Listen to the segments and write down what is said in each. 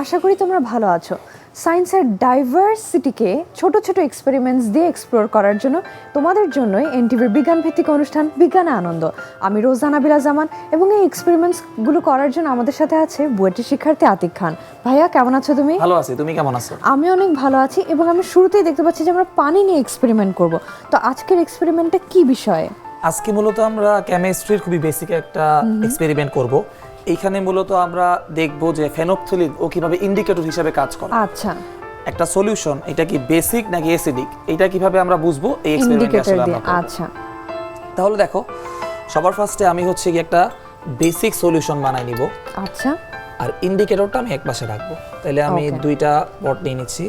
আশা করি তোমরা ভালো আছো। সায়েন্সের ডাইভার্সিটিকে ছোট ছোট এক্সপেরিমেন্টস দিয়ে এক্সপ্লোর করার জন্য তোমাদের জন্যই এনটিভির বিজ্ঞান ভিত্তিক অনুষ্ঠান বিজ্ঞানে আনন্দ। আমি রোজানা বিলা জামান এবং এই এক্সপেরিমেন্টসগুলো করার জন্য আমাদের সাথে আছে বুয়েটের শিক্ষার্থী আতিক খান। ভাইয়া কেমন আছো তুমি? ভালো আছি, তুমি কেমন আছো? আমি অনেক ভালো আছি এবং আমি শুরুতেই দেখতে পাচ্ছি যে আমরা পানি নিয়ে এক্সপেরিমেন্ট করব। তো আজকের এক্সপেরিমেন্টটা কি বিষয়ে? আজকে মূলত আমরা কেমিস্ট্রির খুবই বেসিক একটা এক্সপেরিমেন্ট করব। এইখানে মূলত আমরা দেখব যে ফেনফথলিন ও কিভাবে ইন্ডিকেটর হিসেবে কাজ করে। আচ্ছা, একটা সলিউশন এটা কি বেসিক নাকি অ্যাসিডিক এটা কিভাবে আমরা বুঝবো এই এক্সপেরিমেন্টে আসলে আমরা করব। আচ্ছা, তাহলে দেখো সবার ফার্স্টে আমি হচ্ছে কি একটা বেসিক সলিউশন বানাই নিব। আচ্ছা, আর ইন্ডিকেটরটা আমি এক পাশে রাখবো। তাহলে আমি দুইটা পট নিয়ে নিচ্ছি।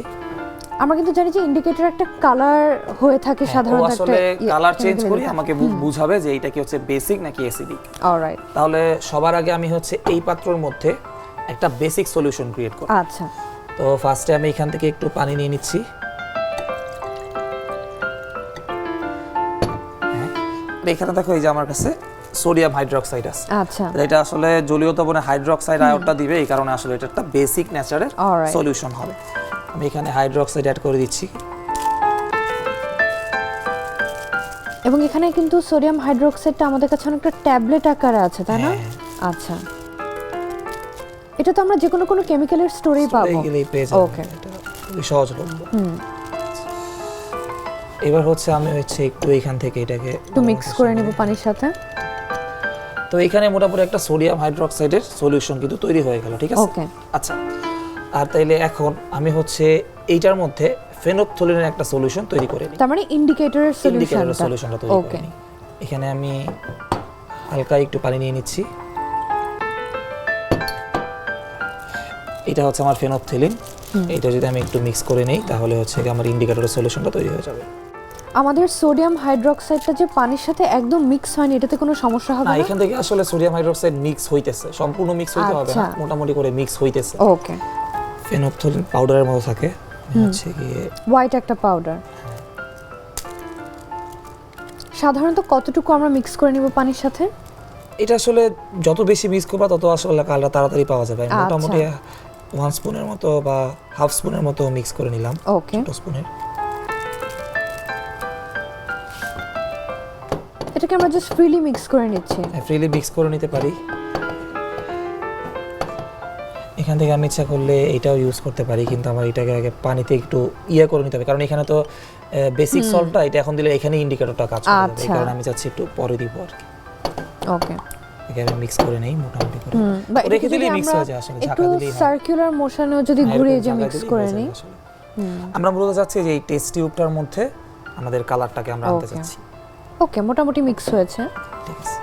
আমরা কিন্তু জানি যে ইন্ডিকেটর একটা কালার হয়ে থাকে সাধারণত, একটা আসলে কালার চেঞ্জ করি আমাকে বুঝাবে যে এটা কি হচ্ছে বেসিক নাকি অ্যাসিডিক। অলরাইট, তাহলে সবার আগে আমি হচ্ছে এই পাত্রের মধ্যে একটা বেসিক সলিউশন ক্রিয়েট করব। আচ্ছা, তো ফার্স্টে আমি এখান থেকে একটু পানি নিয়ে নিচ্ছি। এখানে দেখো এই যে আমার কাছে সোডিয়াম হাইড্রোক্সাইড আছে। আচ্ছা, এটা আসলে জলীয় দ্রবণে হাইড্রোক্সাইড আয়নটা দিবে, এই কারণে আসলে এটা একটা বেসিক নেচারের Alright. সলিউশন হবে। আমি এখানে হাইড্রোক্সাইড অ্যাড করে দিচ্ছি। এবং এখানে কিন্তু সোডিয়াম হাইড্রোক্সাইডটা আমাদের কাছে অনেকটা ট্যাবলেট আকারে আছে, তাই না? আচ্ছা, এটা তো আমরা যে কোনো কেমিক্যালের স্টোরেই পাবো। এইগুলোই পেয়ে যাবেন। ওকে, এটা খুবই সহজলভ্য। এবার হচ্ছে আমি হচ্ছে একটু এখান থেকে এটাকে একটু মিক্স করে নেব পানির সাথে। তো এখানে মোটামুটি একটা সোডিয়াম হাইড্রোক্সাইডের সলিউশন কিন্তু তৈরি হয়ে গেল, ঠিক আছে? ওকে, আচ্ছা, আর তাইলে এখন আমি হচ্ছে এইটার মধ্যে ফেনফথলিনের একটা সলিউশন তৈরি করে নিই। তার মানে ইন্ডিকেটরের সলিউশনটা তৈরি করে নিই। এখানে আমি হালকা একটু পানি নিয়ে নিচ্ছি। এটা হচ্ছে আমার ফেনফথলিন। এটা যদি আমি একটু মিক্স করে নেই তাহলে হচ্ছে আমার ইন্ডিকেটরের সলিউশনটা তৈরি হয়ে যাবে। আমাদের সোডিয়াম হাইড্রোক্সাইডটা যে পানির সাথে একদম মিক্স হয়নি, এটাতে কোনো সমস্যা হবে না, না? এখান থেকে আসলে সোডিয়াম হাইড্রোক্সাইড মিক্স হইতেছে, সম্পূর্ণ মিক্স হইতে হবে না, মোটামুটি করে মিক্স হইতেছে। ওকে, ফেনফথলিন পাউডারের মতো থাকে, হচ্ছে গিয়ে হোয়াইট একটা পাউডার। সাধারণত কতটুকু আমরা মিক্স করে নিব পানির সাথে? এটা আসলে যত বেশি মিক্স করবা তত আসলে কালারটা তাড়াতাড়ি পাওয়া যাবে। মোটামুটি 1 স্পুনের মতো বা হাফ স্পুনের মতো মিক্স করে নিলাম। ওকে, ছোট স্পুনের। এটাকে আমরা জাস্ট ফ্রিলি মিক্স করে নিচ্ছি। ফ্রিলি মিক্স করে নিতে পারি। এখান থেকে আমি ইচ্ছা করলে এটাও ইউজ করতে পারি, কিন্তু আমার এটাকে আগে পানিতে একটু করে নিতে হবে, কারণ এখানে তো বেসিক সল্টটা এটা এখন দিলে এখানে ইন্ডিকেটরটা কাজ করবে, এই কারণে আমি চাচ্ছি একটু পরে দিব আর কি। ওকে, এখানে মিক্স করে নেই মোটামুটি করে। রেখে দিলেই মিক্স হয়ে যায়, আসলে ঝাঁকা দিলেই হয়। সার্কুলার মোশনেও যদি ঘুরিয়ে যে মিক্স করে নিই। আমরা মূলত যাচ্ছি যে এই টেস্ট টিউবটার মধ্যে আমাদের কালারটাকে আমরা আনতে চাচ্ছি। ওকে, মোটামুটি মিক্স হয়েছে। ঠিক আছে,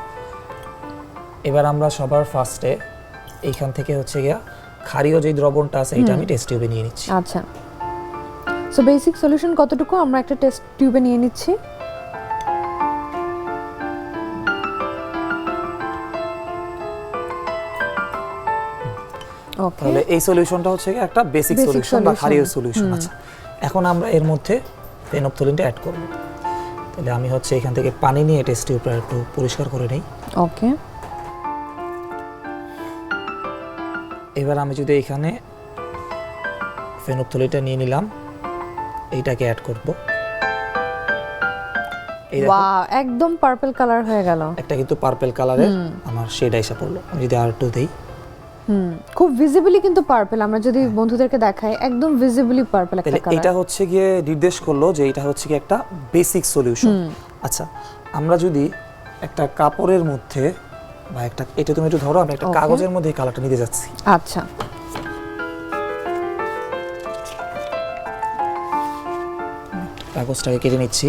এবার আমরা সবার ফার্স্টে এইখান থেকে হচ্ছে গিয়া ক্ষারীয় যে দ্রবণটা আছে এটা আমি টেস্ট টিউবে নিয়ে নিচ্ছি। আচ্ছা, সো বেসিক সলিউশন কতটুকু আমরা একটা টেস্ট টিউবে নিয়ে নিচ্ছি। ওকে, তাহলে এই সলিউশনটা হচ্ছে একটা বেসিক সলিউশন বা ক্ষারীয় সলিউশন। আচ্ছা, এখন আমরা এর মধ্যে ফেনফথলিনটা অ্যাড করব। তাহলে আমি হচ্ছে এখান থেকে পানি নিয়ে টেস্ট টিউবটা একটু পরিষ্কার করে নেই। ওকে, এবার আমি যদি এখানে ফেনফথলিনটা নিয়ে নিলাম, এইটাকে অ্যাড করব। এই দেখো ওয়াও, একদম পার্পল কালার হয়ে গেল। একটা কিন্তু পার্পল কালারের আমার শেড আইসা পড়লো। আমি যদি আর একটু দেই, খুব ভিজিবলি কিন্তু পার্পল, আমরা যদি বন্ধুদেরকে দেখাই একদম ভিজিবলি পার্পল একটা তাহলে কালার। এটা হচ্ছে গিয়ে নির্দেশ করলো যে এটা হচ্ছে কি একটা বেসিক সলিউশন। আচ্ছা, আমরা যদি একটা কাপড়ের মধ্যে বা একটা, এটা তুমি একটু ধরো, আমি একটা কাগজের মধ্যে এই কালারটা নিতে যাচ্ছি। আচ্ছা, কাগজটাকে কেটে নিচ্ছি।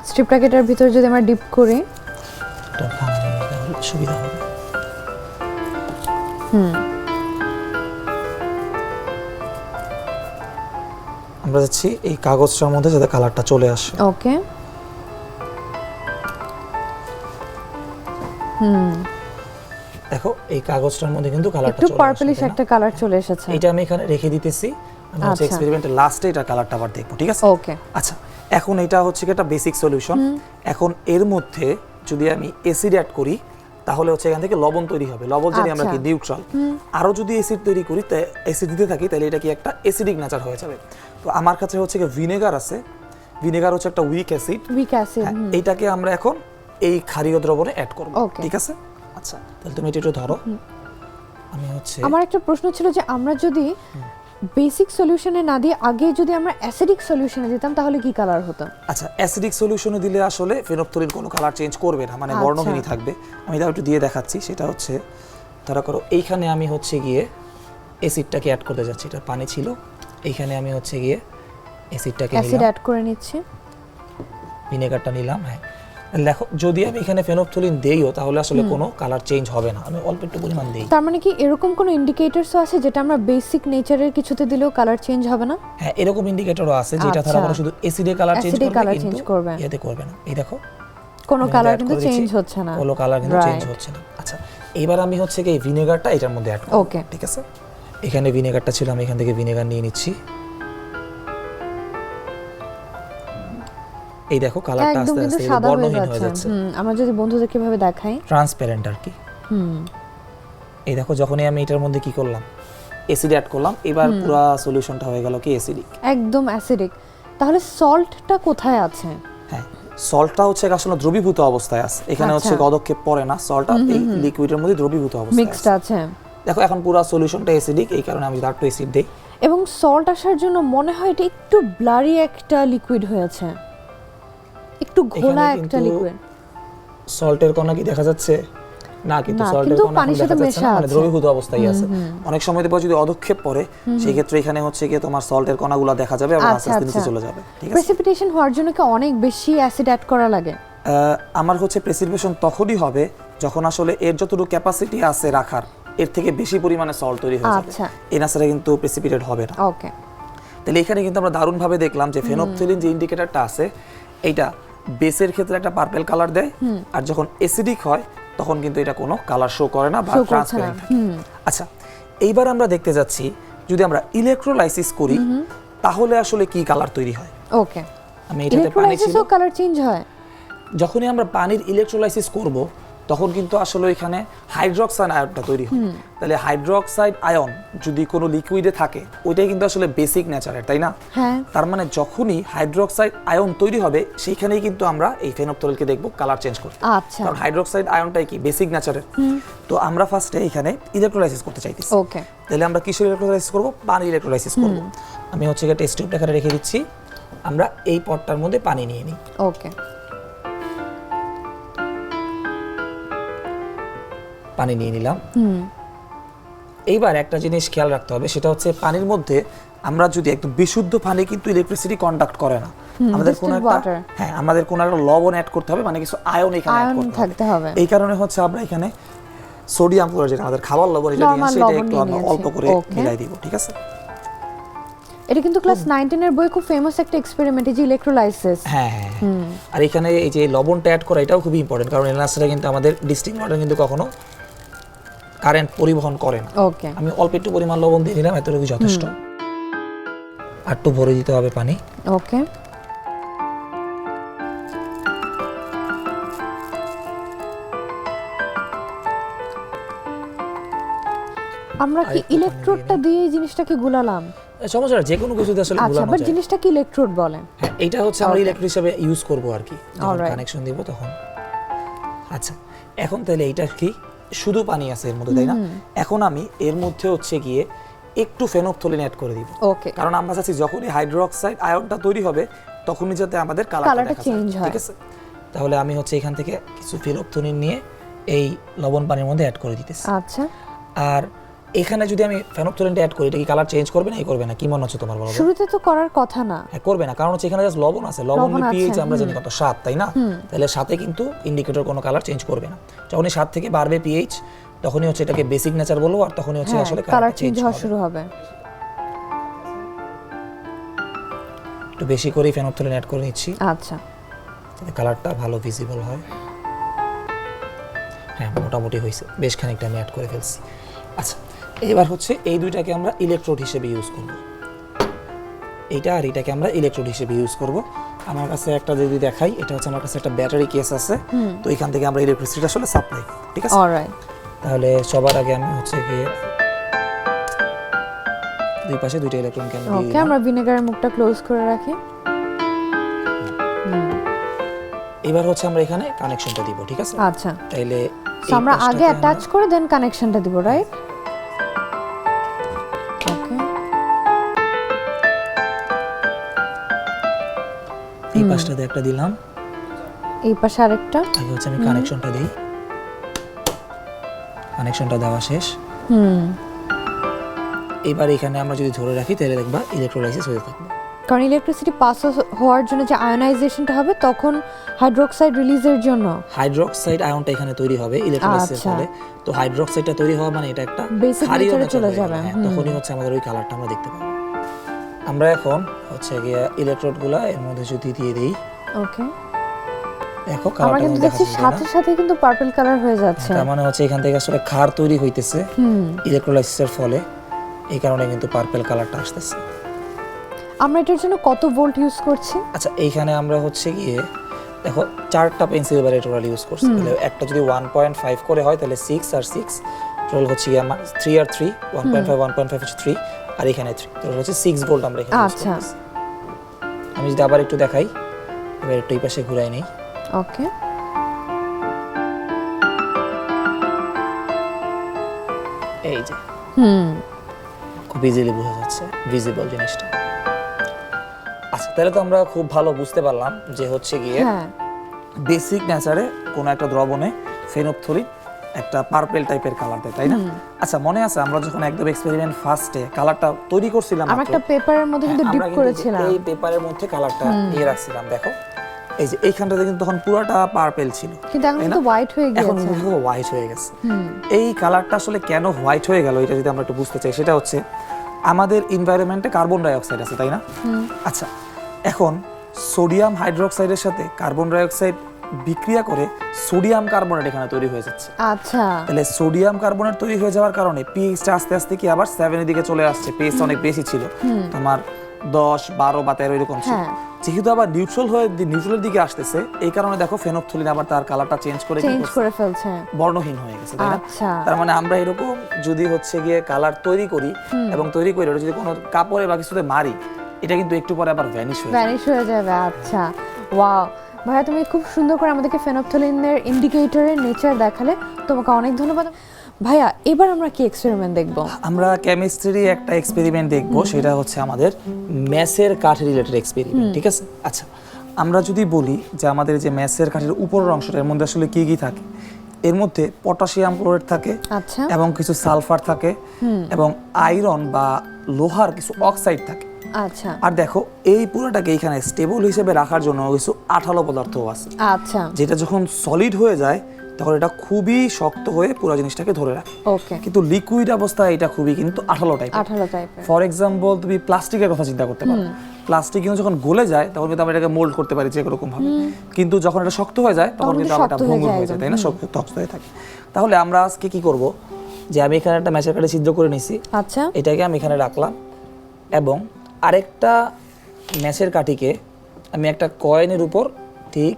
স্ট্রিপ প্যাকেটের ভিতরে যদি আমরা ডিপ করি এটা ভাঙলে তাহলে সুবিধা হবে। আমরা যাচ্ছি এই কাগজটার মধ্যে যাতে কালারটা চলে আসে। ওকে, দেখো এই কাগজটার মধ্যে কিন্তু কালারটা একটু চলে আসে, পার্পলিশ একটা কালার চলে এসেছে। এটা আমি এখানে রেখে দিতেছি। আমি হচ্ছে এক্সপেরিমেন্টের লাস্টে এটা কালারটা আবার দেখব, ঠিক আছে? ওকে, আচ্ছা, এখন এটা হচ্ছে একটা বেসিক সলিউশন। এখন এর মধ্যে যদি আমি অ্যাসিড অ্যাড করি তাহলে হচ্ছে এখান থেকে লবণ তৈরি হবে। লবণ জানি আমরা আচ্ছা। কি নিউট্রাল। আরো যদি অ্যাসিড তৈরি করি, অ্যাসিড দিতে থাকি, তাহলে এটা কি একটা অ্যাসিডিক নেচার হয়ে যাবে। তো আমার কাছে হচ্ছে কি ভিনেগার আছে, ভিনেগার হচ্ছে একটা উইক অ্যাসিড। Week acid. এইটাকে আমরা এখন এই ক্ষারীয় দ্রবণে অ্যাড করব। Okay. ঠিক আছে? আচ্ছা, তাহলে তুমি এটা একটু ধরো। আমি হচ্ছে আমার একটা প্রশ্ন ছিল যে আমরা যদি বেসিক সলিউশনে না দিয়ে আগে যদি আমরা অ্যাসিডিক সলিউশনে দিতাম তাহলে কি কালার হতো? আচ্ছা, অ্যাসিডিক সলিউশনে দিলে আসলে ফেনফথলিন কোনো কালার চেঞ্জ করবে না, মানে বর্ণহীনই থাকবে। আমি তাও একটু দিয়ে দেখাচ্ছি। সেটা হচ্ছে ধরা করো এইখানে আমি হচ্ছে গিয়ে অ্যাসিডটাকে অ্যাড করতে যাচ্ছি। এটা পানি ছিল, এইখানে আমি হচ্ছে গিয়ে অ্যাসিডটাকে অ্যাসিড নিলাম, অ্যাড করে নিচ্ছি। ভিনেগারটা নিলাম। হ্যাঁ, দেখো যদি আমি এখানে ফেনফথলিন দেইও তাহলে আসলে কোনো কালার চেঞ্জ হবে না, আমি অল্প একটু পরিমাণ দেই। তার মানে কি এরকম কোনো ইন্ডিকেটরসও আছে যেটা আমরা বেসিক নেচারের কিছুতে দিলেও কালার চেঞ্জ হবে না? হ্যাঁ, এরকম ইন্ডিকেটরও আছে যেটা ধরা করো শুধু অ্যাসিডে কালার চেঞ্জ অ্যাসিডে করবে, কালার কিন্তু চেঞ্জ করবে, এতে করবে না। এই দেখো কোনো আমি কালার add কিন্তু করে দিচ্ছি, চেঞ্জ হচ্ছে না। কোনো কালার কিন্তু চেঞ্জ Right. হচ্ছে না। আচ্ছা, এবার আমি হচ্ছে কি এই ভিনেগারটা এটার মধ্যে অ্যাড করব। Okay. ঠিক আছে, এখানে ভিনেগারটা ছিল, আমি এখান থেকে ভিনেগার নিয়ে নিচ্ছি। এই দেখো কালারটা একদম আস্তে কিন্তু আস্তে সাদা হয়ে বর্ণহীন হয়ে যাচ্ছে। যাচ্ছে। আমরা যদি বন্ধুদের কিভাবে দেখাই, ট্রান্সপারেন্ট আর কি। এই দেখো যখনই আমি এটার মধ্যে কি করলাম, অ্যাসিড অ্যাড করলাম, এবার পুরো সলিউশনটা হয়ে গেল কি অ্যাসিডিক। একদম অ্যাসিডিক। তাহলে সল্টটা কোথায় আছে? হ্যাঁ, সল্টটা হচ্ছে আসলে দ্রবীভূত অবস্থায় আছে। এখানে হচ্ছে আচ্ছা। পদক্ষেপ পড়ে না, সল্টটা এই লিকুইডের মধ্যে দ্রবীভূত অবস্থায় মিক্সড আছে। আছে। দেখো এখন পুরো সলিউশনটা অ্যাসিডিক, এই কারণে আমি যদি একটু অ্যাসিড দেই, এবং সল্ট আসার জন্য মনে হয় এটা একটু ব্লারি একটা লিকুইড হয়েছে, একটু ঘোলা এখানে একটা কিন্তু লিকুইড। সল্টের কণা কি দেখা যাচ্ছে? না, কিন্তু না, সল্টের কিন্তু কণা এখন পানির সাথে দেখা যাচ্ছে মেশা না, মানে আছে। দ্রবীভূত অবস্থায় আছে। অনেক সময় দেখো যদি অধক্ষেপ পড়ে, সেই ক্ষেত্রে এখানে হচ্ছে কি তোমার সল্টের কণাগুলো দেখা যাবে এবং আস্তে আস্তে নিচে চলে যাবে। ঠিক আছে, প্রেসিপিটেশন হওয়ার জন্য কি অনেক বেশি অ্যাসিড অ্যাড করা লাগে? আমার হচ্ছে প্রেসিপিটেশন তখনই হবে যখন আসলে এর যতটুকু ক্যাপাসিটি আছে রাখার, এর থেকে বেশি পরিমাণে সল্ট তৈরি হয়ে যাবে। আচ্ছা। এই নাসারে কিন্তু প্রেসিপিটেট হবে না। ওকে। তাহলে এখানে কিন্তু আমরা দারুণভাবে দেখলাম যে ফেনফথলিন যে ইন্ডিকেটরটা আছে, এইটা বেসের ক্ষেত্রে একটা পার্পল কালার দেয়, আর যখন অ্যাসিডিক হয় তখন কিন্তু এটা কোনো কালার শো করে না বা Show করছে ট্রান্সপারেন্ট না। থাকে। আচ্ছা, এইবার আমরা দেখতে যাচ্ছি যদি আমরা ইলেকট্রোলাইসিস করি তাহলে আসলে কি কালার তৈরি হয়। ওকে। আমি এটাতে পানি ছিল, ইলেকট্রোলাইসিসও কালার চেঞ্জ হয়? যখনই আমরা পানির ইলেকট্রোলাইসিস করব তখন কিন্তু আসলে এখানে হাইড্রোক্সাইড আয়নটা তৈরি হয়। তাহলে হাইড্রোক্সাইড আয়ন যদি কোনো লিকুইডে থাকে, ওইটাই কিন্তু আসলে বেসিক নেচারের, তাই না? হ্যাঁ। তার মানে যখনই হাইড্রোক্সাইড আয়ন তৈরি হবে সেইখানেই কিন্তু আমরা এই ফেনফথলিনকে দেখব কালার চেঞ্জ করতে। আচ্ছা। কারণ হাইড্রোক্সাইড আয়নটাই কি বেসিক নেচারের। তো আমরা ফার্স্টে এখানে ইলেকট্রোলাইসিস করতে চাইতেছি। ওকে। তাহলে আমরা কিসের ইলেকট্রোলাইসিস করব? পানি ইলেকট্রোলাইসিস করব। আমি হচ্ছে এটা টেস্ট টিউবটা এখানে রেখে দিচ্ছি। আমরা এই পটটার মধ্যে পানি নিয়ে নিই। ওকে। পানি নিয়ে নিলাম। এইবার একটা জিনিস খেয়াল রাখতে হবে, সেটা হচ্ছে পানির মধ্যে আমরা যদি একদম বিশুদ্ধ পানি কিন্তু ইলেকট্রিসিটি কন্ডাক্ট করে না, আমাদের কোনো distilled একটা water। হ্যাঁ আমাদের কোনো একটা লবণ অ্যাড করতে হবে, মানে কিছু আয়ন এখানে অ্যাড আয়ন করতে থাকতে হবে। এই কারণে হচ্ছে আমরা এখানে সোডিয়াম ক্লোরাইড, যেটা আমাদের খাবার লবণ, এটা নিয়ে Normal আসি, এটা লবণ একটু নিয়ে আমরা নিয়েছি। অল্প করে Okay। মিলাই দিব। ঠিক আছে, এটা কিন্তু ক্লাস 19 এর বই খুব ফেমাস একটা এক্সপেরিমেন্ট, এই যে ইলেকট্রোলাইসিস। হ্যাঁ হ্যাঁ হ্যাঁ। আর এখানে এই যে লবণটা অ্যাড করা, এটাও খুবই ইম্পর্টেন্ট, কারণ এনলাসটা কিন্তু আমাদের ডিস্টিং ওয়াটার কিন্তু কখনো কারেন্ট পরিবহন করে না। ওকে। আমি অল্প একটু পরিমাণ লবণ দিয়ে নিলাম, এতটুকু যথেষ্ট। আর একটু ভরে দিতে হবে পানি। ওকে। আমরা কি আরেকটু পানি ইলেকট্রোডটা দিয়ে এই জিনিসটাকে গুলালাম? সমস্যা না, যে কোনো কিছুতে আসলে আচ্ছা, গুলানো বাট যায়। জিনিসটা কি ইলেকট্রোড বলে? হ্যাঁ, এটা হচ্ছে আমরা Okay. ইলেকট্রিক হিসেবে ইউজ করব আর কি, যখন Alright. কানেকশন দিব তখন। আচ্ছা, এখন তাহলে এইটা কি শুধু পানি আছে এর মধ্যে, তাই না? এখন আমি এর মধ্যে হচ্ছে গিয়ে একটু ফেনফথলিন অ্যাড করে দিব। ওকে। কারণ আমরা চাচ্ছি যখনই হাইড্রোক্সাইড আয়নটা তৈরি হবে তখনই যাতে আমাদের কালারটা কালারটা দেখা চেঞ্জ যায়। হয়। ঠিক আছে, তাহলে আমি হচ্ছে এখান থেকে কিছু ফেনফথলিন নিয়ে এই লবণ পানির মধ্যে অ্যাড করে দিতেছি। আচ্ছা। আর এখানে যদি আমি ফেনফথলিনটা অ্যাড করি, এটা কি কালার চেঞ্জ করবে না? এই করবে না, কি মনে হচ্ছে তোমার বলো? শুরুতে তো করার কথা না। হ্যাঁ, করবে না, কারণ হচ্ছে এখানে জাস্ট লবণ আছে, লবণ লবণ আছে, পিএইচ আমরা জানি কত 7, তাই না? তাহলে 7-এ কিন্তু ইন্ডিকেটর কোনো কালার চেঞ্জ করবে না। যখনই 7 থেকে বাড়বে পিএইচ, তখনই হচ্ছে এটাকে বেসিক নেচার বলবো, আর তখনই হচ্ছে আসলে কালার চেঞ্জ হওয়া শুরু হবে। একটু বেশি করে ফেনফথলিন অ্যাড করে নিচ্ছি, আচ্ছা। যাতে কালারটা ভালো ভিজিবল হয়। হ্যাঁ, মোটামুটি হয়েছে, বেশ খানিকটা আমি অ্যাড করে ফেলছি। আচ্ছা, এবার হচ্ছে এই দুইটাকে আমরা ইলেকট্রোড হিসেবে ইউজ করব। এইটা আর এটাকে আমরা ইলেকট্রোড হিসেবে ইউজ করব। আমার কাছে একটা যদি দেখাই, এটা হচ্ছে আমার কাছে একটা ব্যাটারি কেস আছে, তো এখান থেকে আমরা ইলেকট্রিসিটি আসলে সাপ্লাই ঠিক আছে? অলরাইট। তাহলে সবার আগে আমি হচ্ছে গিয়ে দুই পাশে দুইটা ইলেকট্রনকে আমি দিয়ে ওকে, দিলাম। আমরা ভিনেগারের মুখটা ক্লোজ করে রাখি। এবার হচ্ছে আমরা এখানে কানেকশনটা দিব, ঠিক আছে? আচ্ছা, তাইলে সো আমরা আগে অ্যাটাচ করে দেন কানেকশনটা দিব, রাইট? ওকে, এই পাশটাতে একটা দিলাম, এই পাশে আরেকটা। আগে হচ্ছে আমি কানেকশনটা দিই। কানেকশনটা দেওয়া শেষ। এবার এখানে আমরা যদি ধরে রাখি তাহলে দেখবা ইলেকট্রোলাইসিস হয়ে থাকবে। কারণ ইলেকট্রিসিটি পাস হওয়ার জন্য যে আয়নাইজেশনটা হবে তখন হাইড্রোক্সাইড রিলিজের জন্য হাইড্রোক্সাইড আয়নটা এখানে তৈরি হবে ইলেকট্রোলাইসিসের আচ্ছা। ফলে। তো হাইড্রোক্সাইডটা তৈরি হওয়া মানে এটা একটা Basic ক্ষারীয় nature-এ nature চলে হয়ে যাবে। গেল। হ্যাঁ, তখনই হচ্ছে আমাদের ওই কালারটা আমরা দেখতে পাবো। আমরা এখন হচ্ছে গিয়ে ইলেকট্রোডগুলো এর মধ্যে যদি দিয়ে দেই, ওকে, দেখো আমরা কালারটা কিন্তু দেখা দেখছি যাচ্ছে সাথে সাথে কিন্তু পার্পল কালার হয়ে যাচ্ছে। তার মানে হচ্ছে এখান থেকে আসলে ক্ষার তৈরি হইতেছে ইলেকট্রোলাইসিসের ফলে, এই কারণে কিন্তু পার্পল কালারটা আসতেছে। আমরা এটার জন্য কত ভোল্ট ইউজ করছি? আচ্ছা, এইখানে আমরা হচ্ছে গিয়ে দেখো 4টা পেন্সিল বারে টোটাল ইউজ করছি। তাহলে একটা যদি 1.5 করে হয় তাহলে 6 আর 6 টোটাল হচ্ছে গিয়ে 3 আর 3 1.5 হচ্ছে 3 আর এখানে 3 টোটাল হচ্ছে 6 ভোল্ট আমরা এখানে ইউজ আচ্ছা। করছি। আমি যদি আবার একটু দেখাই, এবার একটু এই পাশে ঘুরাই নেই। ওকে, এই যে খুব ইজিলি বোঝা যাচ্ছে ভিজিবল জিনিসটা। আচ্ছা, তাহলে তো আমরা খুব ভালো বুঝতে পারলাম যে হচ্ছে গিয়ে হ্যাঁ, বেসিক নেচারে কোনো একটা দ্রবণে ফেনফথলিন একটা পার্পল টাইপের কালার দেয়, তাই না? আচ্ছা, মনে আছে আমরা যখন একদম এক্সপেরিমেন্ট ফার্স্টে কালারটা তৈরি করছিলাম আমরা মাত্র, একটা পেপারের মধ্যে কিন্তু হ্যাঁ, ডিপ আমরা কিন্তু করেছিলাম। এই পেপারের মধ্যে কালারটা দিয়ে রাখছিলাম। দেখো এই যে এইখানটাতে কিন্তু তখন পুরোটা পার্পল ছিল, কিন্তু এখন তাই না? কিন্তু হোয়াইট হয়ে এখন গিয়েছে। কিন্তু হোয়াইট হয়ে গেছে। এই কালারটা আসলে কেন হোয়াইট হয়ে গেল এটা যদি আমরা একটু বুঝতে চাই, সেটা হচ্ছে আমাদের এনভায়রনমেন্টে কার্বন ডাই অক্সাইড আছে, তাই না? আচ্ছা, এখন সোডিয়াম হাইড্রোক্সাইডের সাথে কার্বন ডাই অক্সাইড বিক্রিয়া করে সোডিয়াম কার্বনেট এখানে তৈরি হয়ে যাচ্ছে। আচ্ছা, তাহলে সোডিয়াম কার্বনেট তৈরি হয়ে যাওয়ার কারণে পিএইচটা আস্তে আস্তে কি আবার 7 এর দিকে চলে আসছে। পিএইচটা অনেক বেশি ছিল, তোমার 10, 12 বা 13 এরকম ছিল। হ্যাঁ। যেহেতু আবার নিউট্রালের দিকে আসতেছে, এই কারণে দেখো ফেনফথলিন আবার তার কালারটা চেঞ্জ করে কি চেঞ্জ করছে? করে ফেলছে। বর্ণহীন হয়ে গেছে, তাই না? আচ্ছা। তার মানে আমরা এরকম যদি হচ্ছে গিয়ে কালার তৈরি করি এবং তৈরি করে ওটা যদি কোনো কাপড়ে বা কিছুতে মারি, এটা কিন্তু একটু পরে আবার ভ্যানিশ হয়ে যাবে। ভ্যানিশ হয়ে যাবে। আচ্ছা, ওয়াও ভাইয়া, তুমি খুব সুন্দর করে আমাদেরকে ফেনফথলিনের ইন্ডিকেটরের নেচার দেখালে, তোমাকে অনেক ধন্যবাদ। ভাইয়া, এবার আমরা কি এক্সপেরিমেন্ট দেখব? আমরা কেমিস্ট্রি একটা এক্সপেরিমেন্ট দেখব, সেটা হচ্ছে আমাদের ম্যাসের কাঠ রিলেটেড এক্সপেরিমেন্ট, ঠিক আছে? আচ্ছা, আমরা যদি বলি যে আমাদের যে ম্যাসের কাঠের উপরের অংশটার মধ্যে আসলে কি কি থাকে, এর মধ্যে পটাশিয়াম ক্লোরাইড থাকে আচ্ছা, এবং কিছু সালফার থাকে এবং আয়রন বা লোহার কিছু অক্সাইড থাকে। আচ্ছা, আর দেখো এই পুরোটাকে এখানে স্টেবল হিসেবে রাখার জন্য কিছু আঠালো পদার্থও আছে, আচ্ছা, যেটা যখন সলিড হয়ে যায় তখন এটা খুবই শক্ত হয়ে পুরো জিনিসটাকে ধরে রাখে। ওকে, কিন্তু লিকুইড অবস্থায় এটা খুবই কিন্তু আঠালো টাইপের। আঠালো টাইপের। ফর এক্সাম্পল, তুমি প্লাস্টিকের কথা চিন্তা করতে পারো। প্লাস্টিক কিন্তু যখন গলে যায় তখন কিন্তু আমরা এটাকে মোল্ড করতে পারি যে এরকম ভাবে, কিন্তু যখন এটা শক্ত হয়ে যায় তখন কিন্তু আমরা এটা ভঙ্গুর হয়ে যায়, তাই না? শক্ত হয়ে থাকে। তাহলে আমরা আজকে কি করব, যে আমি এখানে একটা ম্যাচের কাঠে ছিদ্র করে নিছি, আচ্ছা, এটাকে আমি এখানে রাখলাম এবং আরেকটা ম্যাচের কাঠিকে আমি একটা কয়েনের উপর ঠিক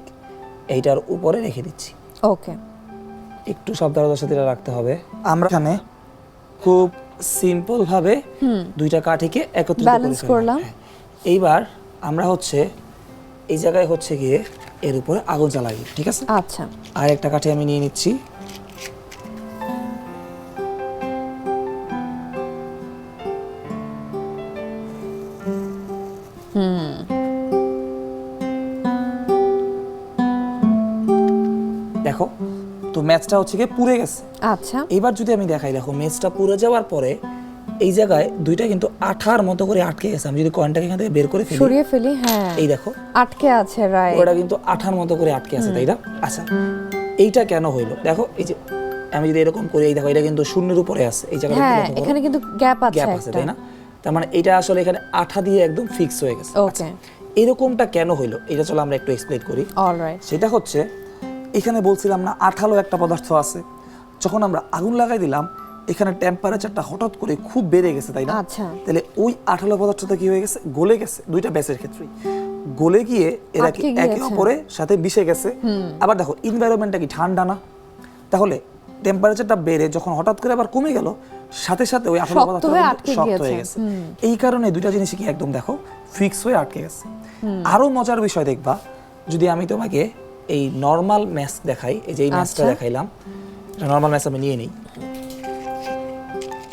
এইটার উপরে রেখে দিচ্ছি। ওকে, একটু সাবধানতার সাথে এটা রাখতে হবে। আমরা এখানে খুব সিম্পল ভাবে দুইটা কাঠিকে একত্রিত ব্যালেন্স করলাম। হ্যাঁ। এইবার আমরা হচ্ছে এই জায়গায় হচ্ছে গিয়ে এর উপরে আগুন জ্বালাই, ঠিক আছে? আচ্ছা, আর একটা কাঠি আমি নিয়ে নিচ্ছি। দেখো, তো ম্যাচটা হচ্ছে গিয়ে পুড়ে গেছে। আচ্ছা, এবার যদি আমি দেখাই, দেখো ম্যাচটা পুড়ে যাওয়ার পরে এই জায়গায় দুইটা কিন্তু আঠার মতো করে আটকে গেছে। আমি যদি কয়েনটাকে এখান থেকে বের করে ফেলি, সরিয়ে ফেলি, হ্যাঁ, এই দেখো আটকে আছে, রাইট। ওটা কিন্তু আঠার মতো করে আটকে আছে, তাই না? আচ্ছা, এইটা কেন হইলো? দেখো এই যে আমি যদি এরকম করি, এই দেখো এটা কিন্তু শূন্যের উপরে আছে, এই জায়গাটা হ্যাঁ, এখানে কিন্তু গ্যাপ আছে গ্যাপ আছে, তাই না? তার মানে এটা আসলে এখানে আঠা দিয়ে একদম ফিক্স হয়ে গেছে। ওকে, এরকমটা কেন হইলো এটা চলো আমরা একটু এক্সপ্লেইন করি। অলরাইট। সেটা হচ্ছে, এখানে বলছিলাম না আঠালো একটা পদার্থ আছে, যখন আমরা আগুন লাগাই দিলাম এখানে টেম্পারেচারটা হঠাৎ করে খুব বেড়ে গেছে, তাই না? আচ্ছা, তাহলে ওই আঠালো পদার্থটা কি হয়ে গেছে, গলে গেছে। দুইটা ব্যাসের ক্ষেত্রে গলে গিয়ে এরা কি আটকে একে গিয়েছে। অপরের সাথে মিশে গেছে। আবার দেখো এনভায়রনমেন্টটা কি ঠান্ডা না, তাহলে টেম্পারেচারটা বেড়ে যখন হঠাৎ করে আবার কমে গেল, সাথে সাথে ওই আঠালো শক্ত হয়ে আটকে শক্ত হয়ে গিয়েছে। গেছে। এই কারণে দুইটা জিনিসই কি একদম দেখো ফিক্স হয়ে আটকে গেছে। আরো মজার বিষয় দেখবা, যদি আমি তোমাকে এই নরমাল ম্যাচ দেখাই, এই যে এই ম্যাচটা আচ্ছা। দেখাইলাম, এটা নরমাল ম্যাচ আমি নিয়ে নিই,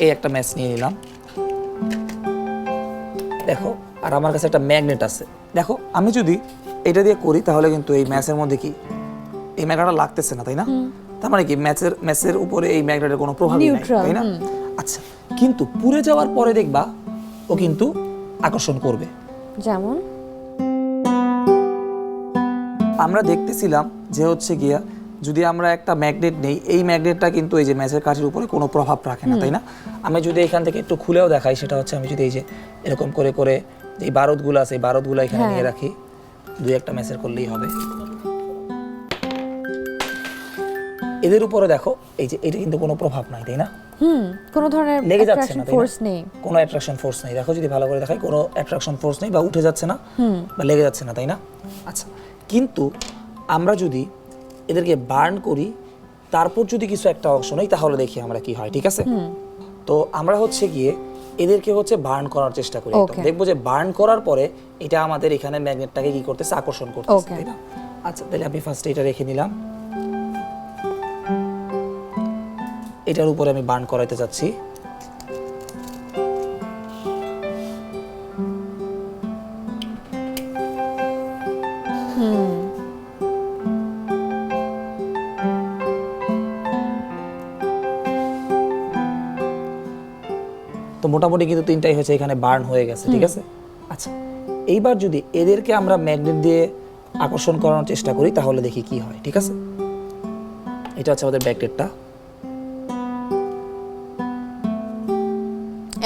এই একটা ম্যাচ নিয়ে নিলাম, দেখো। আর আমার কাছে একটা ম্যাগনেট আছে, দেখো আমি যদি এটা দিয়ে করি তাহলে কিন্তু এই ম্যাচের মধ্যে কি এই ম্যাগনেটটা লাগতেছে না, তাই না? তার মানে কি ম্যাচের উপরে এই ম্যাগনেটের কোনো প্রভাবই নাই, Neutral, তাই না? আচ্ছা, কিন্তু পুড়ে যাওয়ার পরে দেখবা ও কিন্তু আকর্ষণ করবে। যেমন আমরা দেখতেছিলাম যে হচ্ছে গিয়া যদি আমরা একটা ম্যাগনেট নেই, এই ম্যাগনেটটা কিন্তু এই যে ম্যাচের কাঠির উপরে কোনো প্রভাব রাখে না, তাই না? আমি যদি এখান থেকে একটু খুলেও দেখাই, সেটা হচ্ছে আমি যদি এই যে এরকম করে করে যে এই বারুদগুলো আছে, এই বারুদগুলো এখানে নিয়ে রাখি, দুই একটা ম্যাচের করলেই হবে। এদের উপরে দেখো এই যে এটা কিন্তু কোনো প্রভাব নাই, তাই না? কোনো ধরনের লেগে যাচ্ছে অ্যাট্রাকশন না, তাই না? ফোর্স নেই। কোনো অ্যাট্রাকশন ফোর্স নেই, দেখো যদি ভালো করে দেখাই, কোনো অ্যাট্রাকশন ফোর্স নেই বা উঠে যাচ্ছে না বা লেগে যাচ্ছে না, তাই না? আচ্ছা, কিন্তু আমরা যদি এদেরকে বার্ন করি, তারপর যদি কিছু একটা অংশ নেই, তাহলে দেখি আমরা কি হয়, ঠিক আছে? তো আমরা হচ্ছে গিয়ে এদেরকে হচ্ছে বার্ন করার চেষ্টা করি, Okay. দেখবো যে বার্ন করার পরে এটা আমাদের এখানে ম্যাগনেটটাকে কি করতেছে, আকর্ষণ করতেছে, Okay. তাই না? আচ্ছা, তাহলে আমি ফার্স্টে এটা রেখে নিলাম, এটার উপরে আমি বার্ন করাইতে যাচ্ছি। তো মোটামুটি কিন্তু তিনটাই হয়েছে, এখানে বার্ন হয়ে গেছে, ঠিক আছে? আচ্ছা, এইবার যদি এদেরকে আমরা ম্যাগনেট দিয়ে আকর্ষণ করানোর চেষ্টা করি, তাহলে দেখি কি হয়, ঠিক আছে? এটা হচ্ছে আমাদের ব্যাকডেটটা।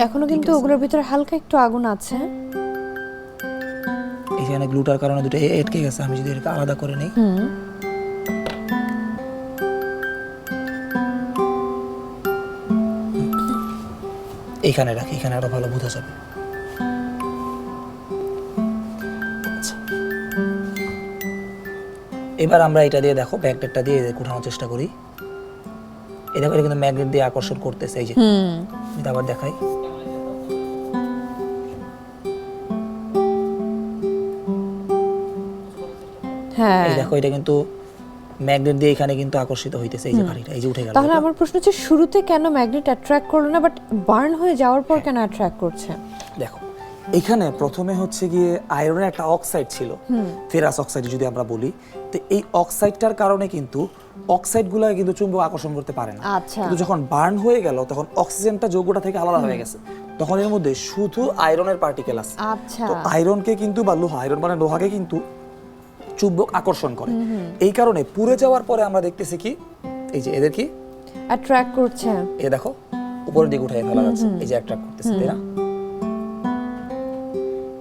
এখনো কিন্তু ওগুলোর ভিতরে হালকা একটু আগুন আছে। এখানে গ্লুটার কারণে দুটো আটকে গেছে, আমি যদি এটাকে আলাদা করে নিই, এখানে রাখি, এখানে আরো ভালো বোঝা যাবে। আচ্ছা, এবার আমরা এটা দিয়ে দেখো ব্যাকডেটটা দিয়ে উঠানোর চেষ্টা করি। এই দেখো, এটা কিন্তু ম্যাগনেট দিয়ে আকর্ষণ করতেছে, এই যে এটা আবার দেখাই, হ্যাঁ, এই দেখো এটা কিন্তু ম্যাগনেট দিয়ে এখানে কিন্তু আকর্ষিত হইতেছে, এই যে ভারীটা, এই যে উঠে গেল। তাহলে আমার প্রশ্ন হচ্ছে শুরুতে কেন ম্যাগনেট অ্যাট্রাক্ট করলো না, বাট বার্ন হয়ে যাওয়ার পর কেন অ্যাট্রাক্ট করছে? দেখো এখানে প্রথমে হচ্ছে গিয়ে আয়রনের একটা অক্সাইড ছিল, ফেরাস অক্সাইড যদি আমরা বলি, তো এই অক্সাইডটার কারণে কিন্তু অক্সাইডগুলো কিন্তু চুম্বক আকর্ষণ করতে পারে না। আচ্ছা। কিন্তু যখন বার্ন হয়ে গেল, তখন অক্সিজেনটা যৌগটা থেকে আলাদা হয়ে গেছে, তখন এর মধ্যে শুধু আয়রনের পার্টিকেল আছে। আচ্ছা, তো আয়রনকে কিন্তু বা লোহা, আয়রন মানে লোহাকে কিন্তু চুম্বক আকর্ষণ করে। এই কারণে পুড়ে যাওয়ার পরে আমরা দেখতেছি কি, এই যে এদের কি অ্যাট্রাক্ট করছে। এ দেখো উপরের দিকে উঠাই ফেলা যাচ্ছে, এই যে অ্যাট্রাক্ট করতেছে, তাই না?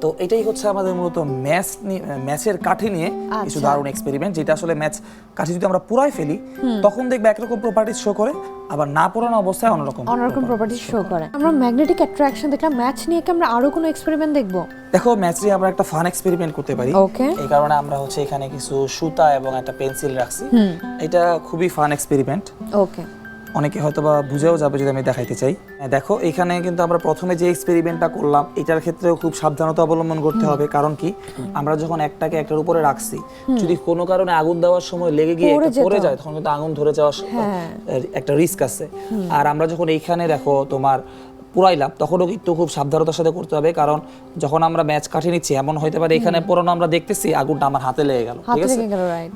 তো এটাই হচ্ছে আমাদের মূলত ম্যাচের কাঠি নিয়ে কিছু আচ্ছা। দারুণ এক্সপেরিমেন্ট, যেটা আসলে ম্যাচ কাঠি যদি আমরা পুরাই ফেলি, তখন দেখবে একরকম প্রপার্টিজ শো করে, আবার না পুরানো অবস্থায় অন্যরকম প্রপার্টি শো করে। আমরা ম্যাগনেটিক অ্যাট্রাকশন দেখলাম, ম্যাচ নিয়ে কি আমরা আরো কোনো এক্সপেরিমেন্ট দেখব? দেখো ম্যাচ নিয়ে আমরা একটা ফান এক্সপেরিমেন্ট করতে পারি। ওকে, এই কারণে আমরা হচ্ছে এখানে কিছু সুতা এবং একটা পেন্সিল রাখছি। এটা খুবই ফান এক্সপেরিমেন্ট, ওকে। অনেকে হয়তো বা বুঝেও যাবে যদি আমি দেখাইতে চাই। দেখো এখানে কিন্তু আমরা প্রথমে যে এক্সপেরিমেন্টটা করলাম, এটার ক্ষেত্রেও খুব সাবধানতা অবলম্বন করতে হবে, কারণ কি আমরা যখন একটাকে একটার উপরে রাখছি, যদি কোনো কারণে আগুন দেওয়ার সময় লেগে গিয়ে পড়ে যায়, তখন কিন্তু আগুন ধরে যাওয়ার একটা রিস্ক আছে। আর আমরা যখন এইখানে দেখো তোমার পুরাইলাম, তখনও কিন্তু খুব সাবধানতার সাথে করতে হবে, কারণ যখন আমরা ম্যাচ কাঠি নিচ্ছি, এমন হইতে পারে এখানে পুরনো আমরা দেখতেছি আগুনটা আমার হাতে লেগে গেল, ঠিক আছে?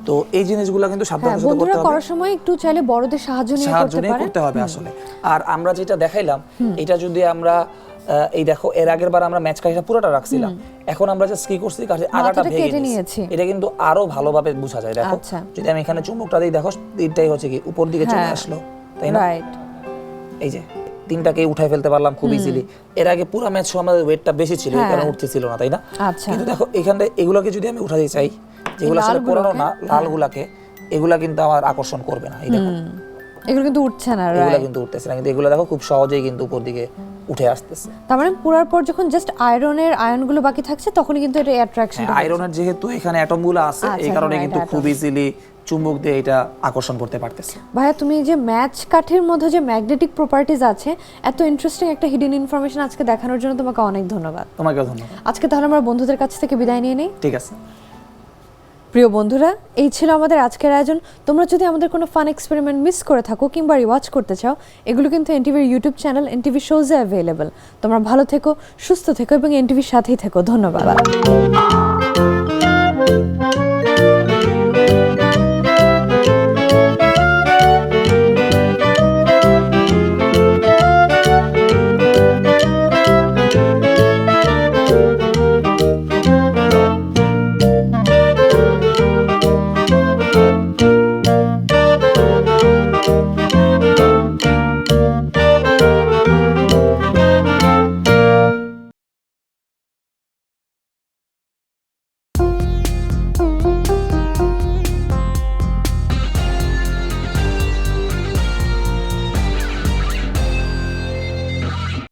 তো এই জিনিসগুলো কিন্তু সাবধানতার সাথে করতে হবে। করার সময় একটু চাইলে বড়দের সাহায্য নিয়ে করতে হবে আসলে। আর আমরা যেটা দেখাইলাম, এটা যদি আমরা এই দেখো এর আগের বার আমরা ম্যাচ কাঠিটা পুরোটা রাখছিলাম, এখন আমরা জাস্ট কি করছি, কাঠির আগাটা ভেঙে নিয়েছি, এটা কিন্তু আরো ভালোভাবে বোঝা যায়। দেখো যদি আমি এখানে চুম্বকটা দিই, দেখো তিনটাই হচ্ছে কি উপর দিকে চলে আসলো, তাই না? এই যে তিনটাকে উঠাই ফেলতে পারলাম খুব ইজিলি। এর আগে পুরো ম্যাচ আমাদের ওয়েটটা বেশি ছিল, এই কারণে উঠতেছিল না, তাই না? কিন্তু দেখো এখানে এগুলোকে যদি আমি উঠাতে চাই, যেগুলো আসলে পুরানো না, লালগুলাকে, এগুলা কিন্তু আমার আকর্ষণ করবে না। এই দেখো এগুলো কিন্তু উঠছে না, এগুলো কিন্তু উঠতেছে না, কিন্তু এগুলো দেখো খুব সহজেই কিন্তু উপর দিকে উঠে আসতেছে। তার মানে পুরার পর যখন জাস্ট আয়রনের আয়নগুলো বাকি থাকছে, তখনই কিন্তু এটা অ্যাট্রাকশন। আয়রনের যেহেতু এখানে অ্যাটমগুলো আছে, এই কারণে কিন্তু খুব ইজিলি চুম্বক দিয়ে এটা আকর্ষণ করতে পারতেছে। ভাইয়া তুমি যে ম্যাচ কাঠের মধ্যে যে ম্যাগনেটিক প্রপার্টিজ আছে, এত ইন্টারেস্টিং একটা হিডেন ইনফরমেশন আজকে দেখানোর জন্য তোমাকে অনেক ধন্যবাদ। তোমাকেও ধন্যবাদ। আজকে তাহলে আমরা বন্ধুদের কাছ থেকে বিদায় নিয়ে নিই। ঠিক আছে। প্রিয় বন্ধুরা, এই ছিল আমাদের আজকের আয়োজন। তোমরা যদি আমাদের কোনো ফান এক্সপেরিমেন্ট মিস করে থাকো কিংবা রিওয়াচ করতে চাও, এগুলো কিন্তু এনটিভির ইউটিউব চ্যানেল এনটিভি শোজে অ্যাভেলেবল। তোমরা ভালো থেকো, সুস্থ থেকো এবং এনটিভির সাথেই থেকো। ধন্যবাদ।